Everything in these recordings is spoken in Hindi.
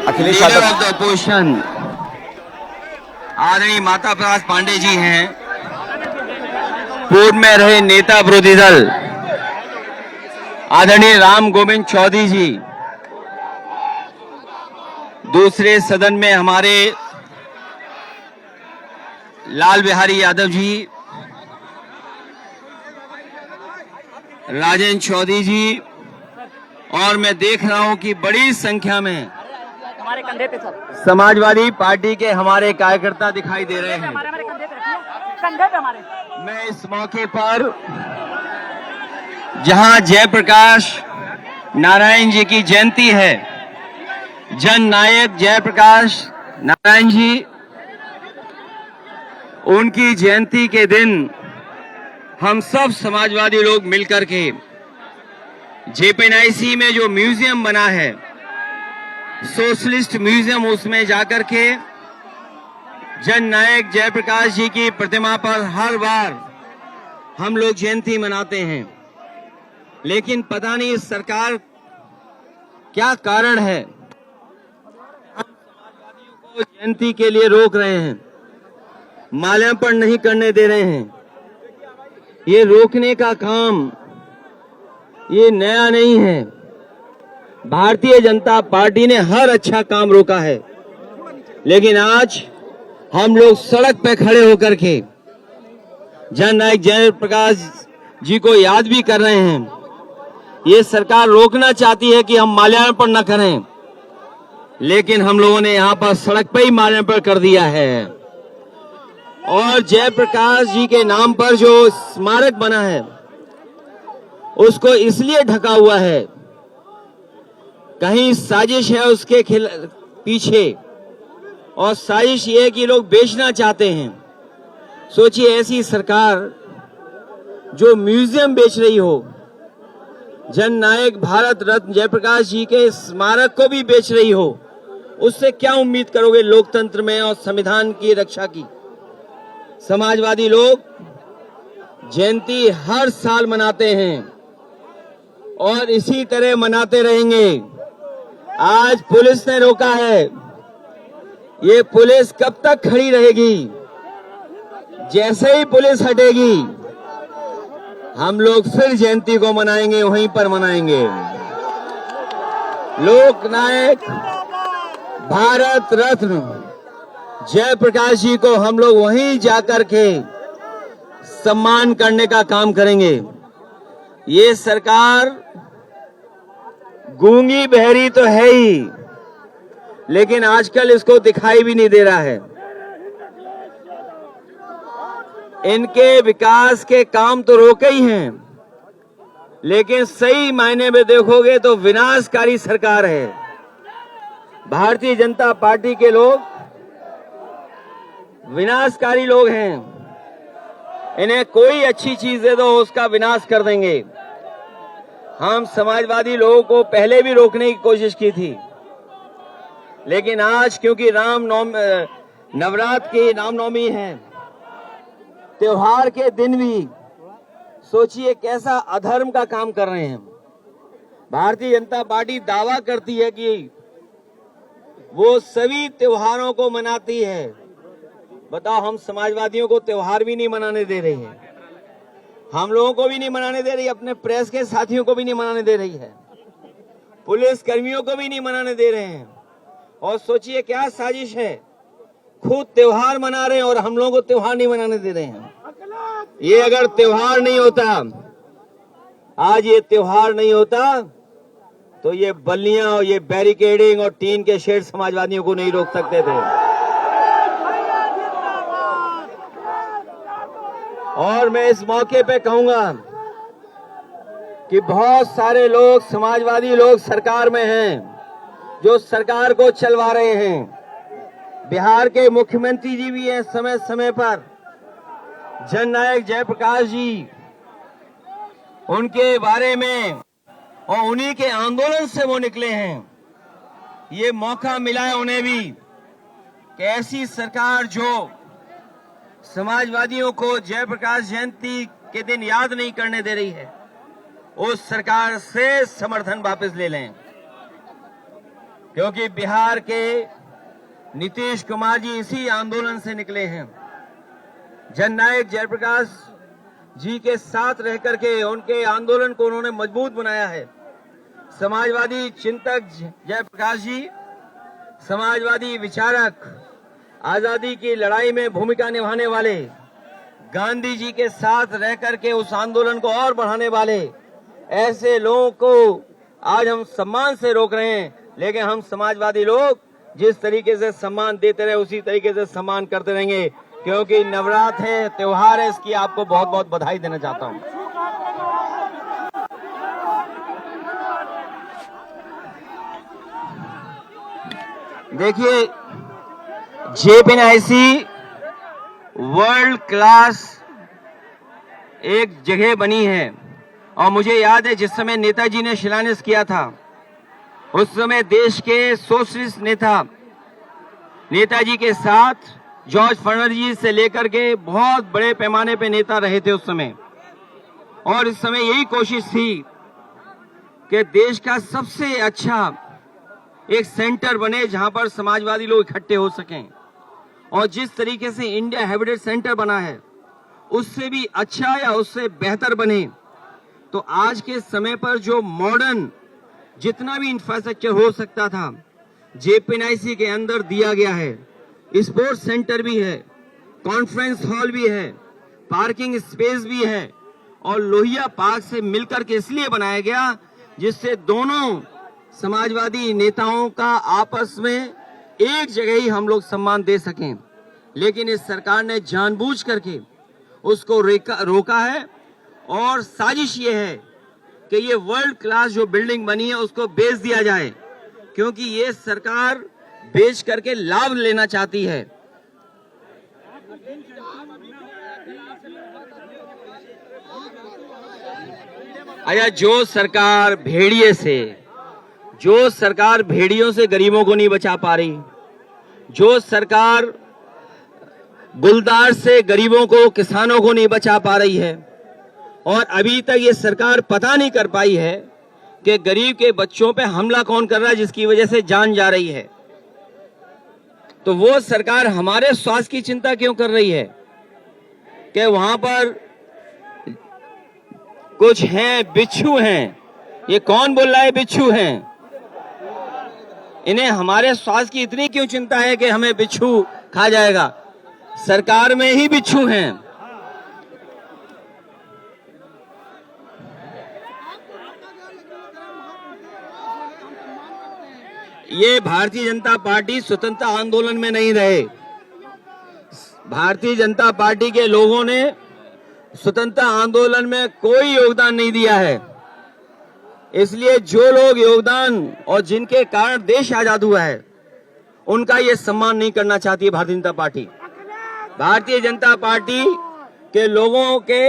Akhilesh leader Yadav. Of the opposition आदरणीय माता प्रसाद पांडे जी हैं, पूर्व में रहे नेता विरोधी दल आदरणीय राम गोविंद चौधरी जी, दूसरे सदन में हमारे लाल बिहारी यादव जी, राजेंद्र चौधरी जी, और मैं देख रहा हूं कि बड़ी संख्या में हमारे कंधे पे सर, समाजवादी पार्टी के हमारे कार्यकर्ता दिखाई दे रहे हैं। हमारे कंधे पे रखिए, कंधे पे हमारे। मैं इस मौके पर जहां जयप्रकाश नारायण जी की जयंती है, जन नायक जयप्रकाश नारायण जी, उनकी जयंती के दिन हम सब समाजवादी लोग मिलकर के जेपीएनआईसी में जो म्यूजियम बना है, सोशलिस्ट म्यूजियम, उसमें जाकर के जन नायक जयप्रकाश जी की प्रतिमा पर हर बार हम लोग जयंती मनाते हैं। लेकिन पता नहीं इस सरकार क्या कारण है, हम समाजवादियों को जयंती के लिए रोक रहे हैं, माल्यार्पण नहीं करने दे रहे हैं। ये रोकने का काम ये नया नहीं है। भारतीय जनता पार्टी ने हर अच्छा काम रोका है, लेकिन आज हम लोग सड़क पे खड़े होकर के जन नायक जयप्रकाश जी को याद भी कर रहे हैं। ये सरकार रोकना चाहती है कि हम माल्यार्पण न करें, लेकिन हम लोगों ने यहाँ पर सड़क पे ही माल्यार्पण कर दिया है। और जयप्रकाश जी के नाम पर जो स्मारक बना है, उसको इसलिए ढका हुआ है, कहीं साजिश है उसके पीछे, और साजिश ये है कि लोग बेचना चाहते हैं। सोचिए, ऐसी सरकार जो म्यूजियम बेच रही हो, जन नायक भारत रत्न जयप्रकाश जी के स्मारक को भी बेच रही हो, उससे क्या उम्मीद करोगे लोकतंत्र में और संविधान की रक्षा की। समाजवादी लोग जयंती हर साल मनाते हैं और इसी तरह मनाते रहेंगे। आज पुलिस ने रोका है, ये पुलिस कब तक खड़ी रहेगी? जैसे ही पुलिस हटेगी, हम लोग फिर जयंती को मनाएंगे, वहीं पर मनाएंगे। लोक नायक भारत रत्न जयप्रकाश जी को हम लोग वहीं जाकर के सम्मान करने का काम करेंगे। ये सरकार गूंगी बहरी तो है ही, लेकिन आजकल इसको दिखाई भी नहीं दे रहा है। इनके विकास के काम तो रोके ही हैं, लेकिन सही मायने में देखोगे तो विनाशकारी सरकार है। भारतीय जनता पार्टी के लोग विनाशकारी लोग हैं, इन्हें कोई अच्छी चीज दे दो उसका विनाश कर देंगे। हम समाजवादी लोगों को पहले भी रोकने की कोशिश की थी, लेकिन आज क्योंकि नवरात्र की रामनवमी है, त्योहार के दिन भी सोचिए कैसा अधर्म का काम कर रहे हैं। भारतीय जनता पार्टी दावा करती है कि वो सभी त्योहारों को मनाती है। बताओ, हम समाजवादियों को त्योहार भी नहीं मनाने दे रही है, हम लोगों को भी नहीं मनाने दे रही, अपने प्रेस के साथियों को भी नहीं मनाने दे रही है, पुलिस कर्मियों को भी नहीं मनाने दे रहे हैं। और सोचिए क्या साजिश है, खुद त्योहार मना रहे हैं और हम लोगों को त्योहार नहीं मनाने दे रहे हैं। ये अगर त्योहार नहीं होता, आज ये त्योहार नहीं होता, तो ये बल्लियां और ये बैरिकेडिंग और टीन के शेड समाजवादियों को नहीं रोक सकते थे। और मैं इस मौके पे कहूंगा कि बहुत सारे लोग, समाजवादी लोग सरकार में हैं, जो सरकार को चलवा रहे हैं। बिहार के मुख्यमंत्री जी भी हैं समय समय पर, जन नायक जयप्रकाश जी, उनके बारे में और उन्हीं के आंदोलन से वो निकले हैं। ये मौका मिला है उन्हें भी कि ऐसी सरकार जो समाजवादियों को जयप्रकाश जयंती के दिन याद नहीं करने दे रही है, उस सरकार से समर्थन वापस ले लें। क्योंकि बिहार के नीतीश कुमार जी इसी आंदोलन से निकले हैं। जननायक जयप्रकाश जी के साथ रह करके उनके आंदोलन को उन्होंने मजबूत बनाया है। समाजवादी चिंतक जयप्रकाश जी, समाजवादी विचारक, आजादी की लड़ाई में भूमिका निभाने वाले, गांधी जी के साथ रह करके उस आंदोलन को और बढ़ाने वाले, ऐसे लोगों को आज हम सम्मान से रोक रहे हैं। लेकिन हम समाजवादी लोग जिस तरीके से सम्मान देते रहे उसी तरीके से सम्मान करते रहेंगे, क्योंकि नवरात्र है, त्योहार है। इसकी आपको बहुत बहुत बधाई देना चाहता हूं। देखिए, जेपीएनआईसी वर्ल्ड क्लास एक जगह बनी है और मुझे याद है जिस समय नेताजी ने शिलान्यास किया था उस समय देश के सोशलिस्ट नेता नेताजी के साथ जॉर्ज फर्नांडिस से लेकर के बहुत बड़े पैमाने पे नेता रहे थे उस समय। और इस समय यही कोशिश थी कि देश का सबसे अच्छा एक सेंटर बने जहां पर समाजवादी लोग इकट्ठे हो सकें। और जिस तरीके से इंडिया हैबिटेट सेंटर बना है उससे भी अच्छा या उससे बेहतर बने। तो आज के समय पर जो मॉडर्न जितना भी इंफ्रास्ट्रक्चर हो सकता था जेपीएनआईसी के अंदर दिया गया है। स्पोर्ट्स सेंटर भी है, कॉन्फ्रेंस हॉल भी है, पार्किंग स्पेस भी है और लोहिया पार्क से मिलकर के इसलिए बनाया गया जिससे दोनों समाजवादी नेताओं का आपस में एक जगह ही हम लोग सम्मान दे सकें। लेकिन इस सरकार ने जानबूझ करके उसको रोका है और साजिश ये है कि ये वर्ल्ड क्लास जो बिल्डिंग बनी है उसको बेच दिया जाए, क्योंकि ये सरकार बेच करके लाभ लेना चाहती है। अच्छा, जो सरकार भेड़ियों से गरीबों को नहीं बचा पा रही, जो सरकार गुलदार से गरीबों को, किसानों को नहीं बचा पा रही है, और अभी तक ये सरकार पता नहीं कर पाई है कि गरीब के बच्चों पे हमला कौन कर रहा है जिसकी वजह से जान जा रही है, तो वो सरकार हमारे स्वास्थ्य की चिंता क्यों कर रही है कि वहां पर कुछ हैं, बिच्छू हैं। ये कौन बोल रहा है बिच्छू हैं? इन्हें हमारे स्वास्थ्य की इतनी क्यों चिंता है कि हमें बिच्छू खा जाएगा? सरकार में ही बिच्छू हैं। ये भारतीय जनता पार्टी स्वतंत्रता आंदोलन में नहीं रहे। भारतीय जनता पार्टी के लोगों ने स्वतंत्रता आंदोलन में कोई योगदान नहीं दिया है। इसलिए जो लोग योगदान और जिनके कारण देश आजाद हुआ है उनका ये सम्मान नहीं करना चाहती है भारतीय जनता पार्टी। भारतीय जनता पार्टी के लोगों के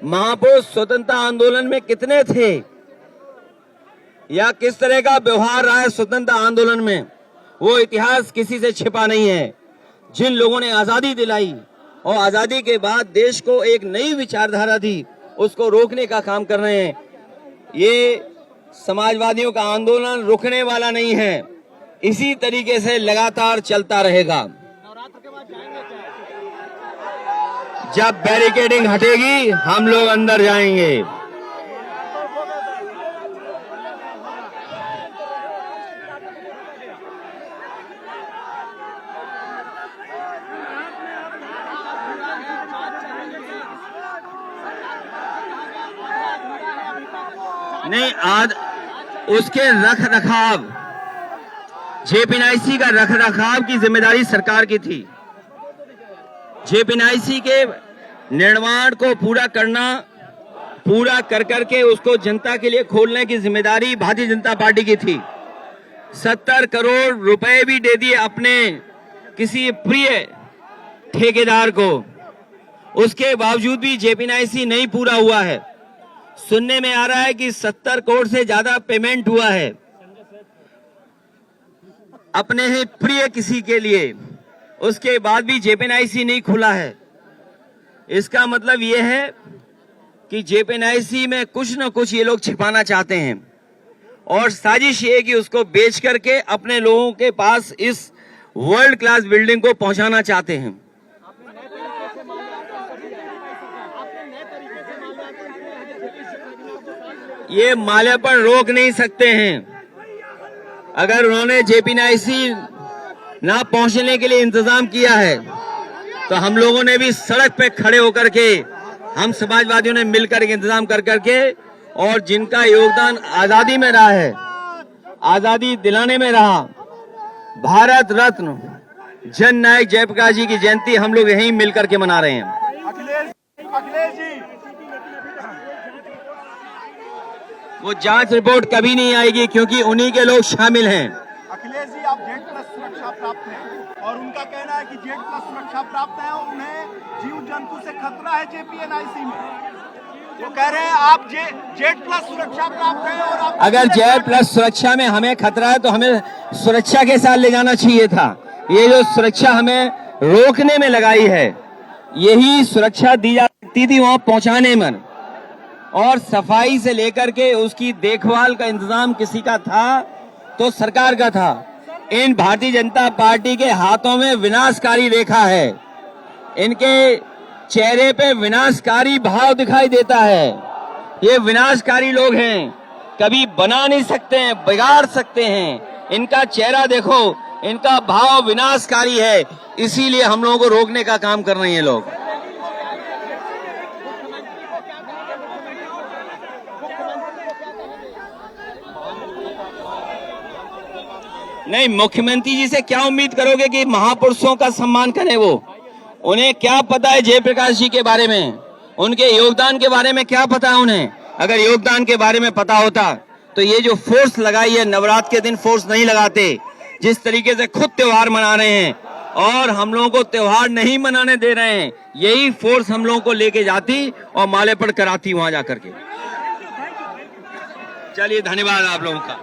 महापुरुष स्वतंत्रता आंदोलन में कितने थे या किस तरह का व्यवहार रहा है स्वतंत्रता आंदोलन में, वो इतिहास किसी से छिपा नहीं है। जिन लोगों ने आजादी दिलाई और आजादी के बाद देश को एक नई विचारधारा दी, उसको रोकने का काम कर रहे हैं। ये समाजवादियों का आंदोलन रुकने वाला नहीं है, इसी तरीके से लगातार चलता रहेगा। जब बैरिकेडिंग हटेगी हम लोग अंदर जाएंगे। नहीं, आज उसके रख रखाव, जेपीएनआईसी का रख रखाव की जिम्मेदारी सरकार की थी। जेपीएनआईसी के निर्माण को पूरा कर करके उसको जनता के लिए खोलने की जिम्मेदारी भारतीय जनता पार्टी की थी। 70 करोड़ रुपए भी दे दिए अपने किसी प्रिय ठेकेदार को, उसके बावजूद भी जेपीएनआईसी नहीं पूरा हुआ है। सुनने में आ रहा है कि 70 करोड़ से ज्यादा पेमेंट हुआ है अपने ही प्रिय किसी के लिए, उसके बाद भी जेपीएनआईसी नहीं खुला है। इसका मतलब यह है कि जेपीएनआईसी में कुछ न कुछ ये लोग छिपाना चाहते हैं और साजिश ये है कि उसको बेच करके अपने लोगों के पास इस वर्ल्ड क्लास बिल्डिंग को पहुंचाना चाहते हैं। ये माल्यार्पण रोक नहीं सकते हैं। अगर उन्होंने JP-NIC ना पहुंचने के लिए इंतजाम किया है तो हम लोगों ने भी सड़क पे खड़े होकर के, हम समाजवादियों ने मिलकर के इंतजाम कर करके, और जिनका योगदान आजादी में रहा है, आजादी दिलाने में रहा, भारत रत्न जन नायक जयप्रकाश जी की जयंती हम लोग यहीं मिलकर के मना रहे हैं। अखिलेश जी, वो जांच रिपोर्ट कभी नहीं आएगी क्योंकि उन्हीं के लोग शामिल हैं। अखिलेश जी, आप Z+ सुरक्षा प्राप्त हैं और उनका कहना है कि Z+ सुरक्षा प्राप्त है और उन्हें जीव जंतु से खतरा है JP-NIC में। वो कह रहे हैं आप Z+ सुरक्षा प्राप्त है और आप अगर Z+ सुरक्षा में हमें खतरा है तो हमें सुरक्षा के साथ ले जाना चाहिए था। ये जो सुरक्षा हमें रोकने में लगाई है, यही सुरक्षा दी जा सकती थी वहां पहुंचाने में, और सफाई से लेकर के उसकी देखभाल का इंतजाम किसी का था तो सरकार का था। इन भारतीय जनता पार्टी के हाथों में विनाशकारी रेखा है, इनके चेहरे पे विनाशकारी भाव दिखाई देता है। ये विनाशकारी लोग हैं, कभी बना नहीं सकते हैं, बिगाड़ सकते हैं। इनका चेहरा देखो, इनका भाव विनाशकारी है, इसीलिए हम लोगों को रोकने का काम कर रहे हैं लोग। नहीं, मुख्यमंत्री जी से क्या उम्मीद करोगे कि महापुरुषों का सम्मान करें? वो उन्हें क्या पता है जयप्रकाश जी के बारे में, उनके योगदान के बारे में क्या पता है उन्हें? अगर योगदान के बारे में पता होता तो ये जो फोर्स लगाई है, नवरात्र के दिन फोर्स नहीं लगाते। जिस तरीके से खुद त्योहार मना रहे हैं और हम लोगों को त्योहार नहीं मनाने दे रहे हैं, यही फोर्स हम लोगों को लेके जाती और माल्यार्पण कराती वहां जाकर के। चलिए, धन्यवाद आप लोगों का।